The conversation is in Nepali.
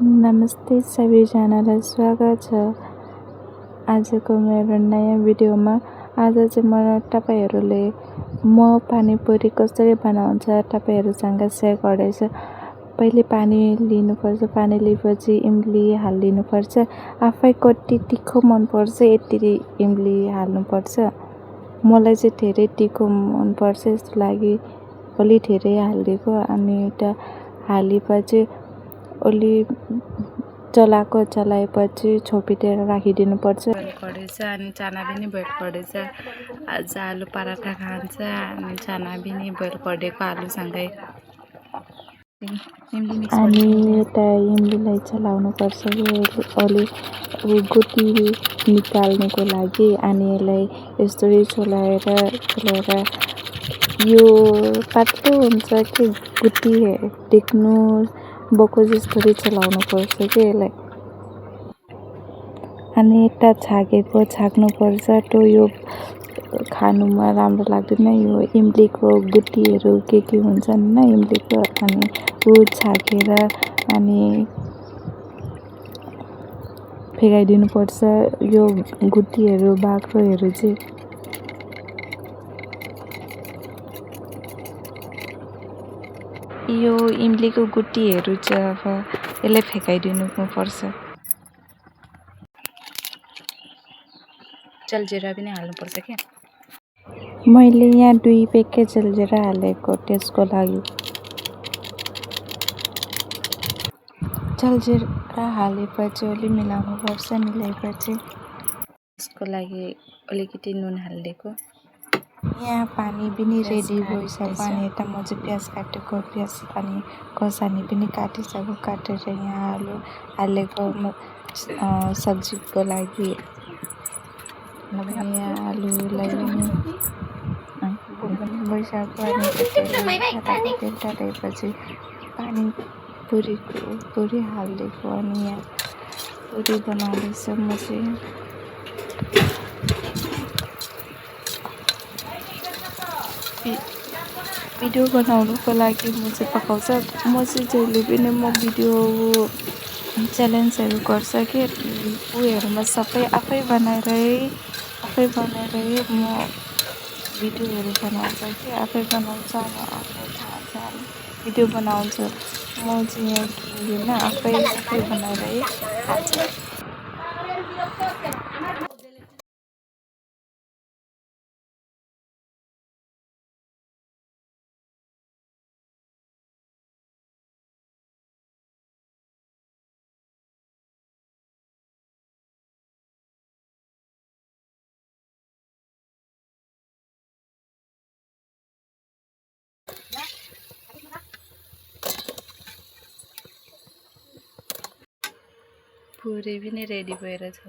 नमस्ते सबैजनालाई स्वागत छ आजको मेरो नयाँ भिडियोमा। आज चाहिँ म तपाईहरुले पानीपुरी कसरी बनाउँछ तपाईहरुसँग शेयर गर्दैछु। पहिले पानी लिनुपर्छ, पानी लिएपछि इमली हाल्दिनुपर्छ। आफै कति तिखो मन पर्छ यति इमली हाल्नुपर्छ। मलाई चाहिँ धेरै तिखो मन पर्छ, यसको लागि अलि धेरै हालिदिएको। अनि एउटा हालेपछि अलि चलाएपछि छोपिदिएर राखिदिनुपर्छ। बोइल गर्दैछ अनि चाना पनि बोइल गर्दैछ। आज आलु पराठा खान्छ अनि चाना पनि बोइल गरिदिएको आलुसँगै। अनि यता इमलीलाई चलाउनुपर्छ अलि गुटी निकाल्नुको लागि। अनि यसलाई यसरी चलाएर यो पातलो हुन्छ कि गुटी देख्नु बको जस्तो चलाउनुपर्छ कि यसलाई। अनि यता छाक्नुपर्छ तो यो खानुमा राम्रो लाग्दैन। यो इमलीको गुटीहरू के हुन्छन् न इमलीको, अनि ऊ छाकेर अनि फ्याँकिदिनुपर्छ यो गुटीहरू बाक्लोहरू चाहिँ। यो इमलीको गुटीहरू चाहिँ अब यसलाई फ्याँकाइदिनुपर्छ। जलजिरा पनि हाल्नुपर्छ क्या। मैले यहाँ 2 प्याकेट जलजिरा हालेको टेस्टको लागि। जलजिरा हालेपछि अलि मिलाउनुपर्छ। मिलाएपछि यसको लागि अलिकति नुन हालिदिएको। यहाँ पानी पनि रेडी भइसक्यो। अनि यता म चाहिँ प्याज काटेको, प्याज अनि खोर्सानी पनि काटिसक्यो। काटेर यहाँ आलु हालेको सब्जीको लागि। यहाँ आलुलाई पनि भइसक्यो। अनि तेल तातेपछि पुरी हालिदिएको। अनि यहाँ पुरी बनाउँदैछ म चाहिँ। भिडियो बनाउनुको लागि म चाहिँ पकाउँछ। म चाहिँ जहिले पनि म भिडियो च्यालेन्जहरू गर्छ कि उयोहरूमा सबै आफै बनाएरै म भिडियोहरू बनाउँछ कि आफै बनाउँछ। अनि आफै खान्छ अनि भिडियो बनाउँछ। म चाहिँ यहाँ किन्दिनँ, आफै बनाएरै खान्छ। पुरी पनि रेडी भएर छ।